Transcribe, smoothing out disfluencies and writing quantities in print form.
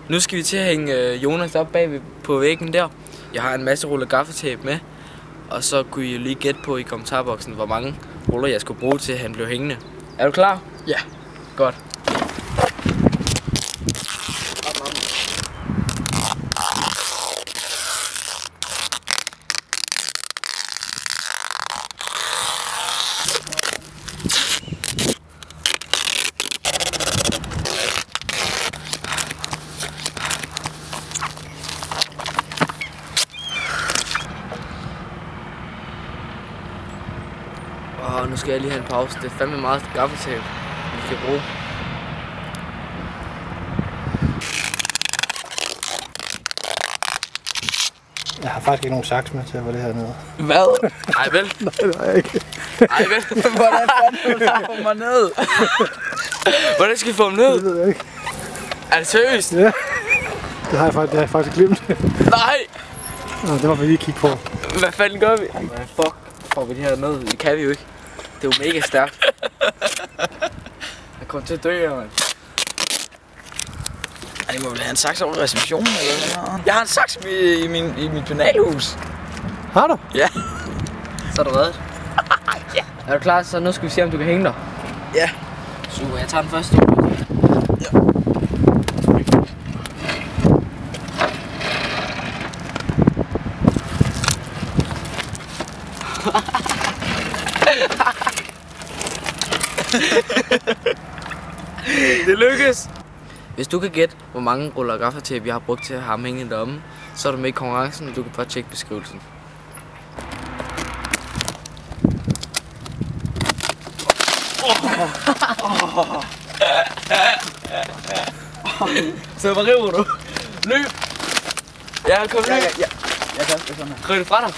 Nu skal vi til at hænge Jonas op bag på væggen der. Jeg har en masse ruller gaffatape med. Og så kunne I lige gætte på i kommentarboksen, hvor mange ruller jeg skulle bruge til, at han blev hængende. Er du klar? Ja. Godt. Nu skal jeg lige have en pause. Det er fandme meget gaffatape, vi kan bruge. Jeg har faktisk ikke nogen saks med til at få det her ned. Hvad? Ej vel? Nej, det har jeg ikke. Ej vel? Hvordan fanden vil du få mig ned? Hvordan skal vi få ham ned? Det ved jeg ikke. Er det seriøst? Ja. Det har jeg faktisk glemt. Nej! Nå, det må vi lige kigge på. Hvad fanden gør vi? Hvad fuck får vi det her ned? Det kan vi jo ikke. Det er jo mega stærkt. Jeg kommer til at dø her, mand. Ej, må vel have en saks over receptionen eller noget? Jeg har en saks i mit penalhus. Har du? Ja. Så er du reddet. Ja. Er du klar? Så nu skal vi se, om du kan hænge dig. Ja. Super, jeg tager den første. Ja. Det lykkes! Hvis du kan gætte, hvor mange ruller gaffatape jeg har brugt til at have ham hængende deromme, så er du med i konkurrencen, og du kan bare tjekke beskrivelsen. Så hvad river du? Løb! Ja, kom løb! Ja. Jeg kan sådan her. Riv det fra dig!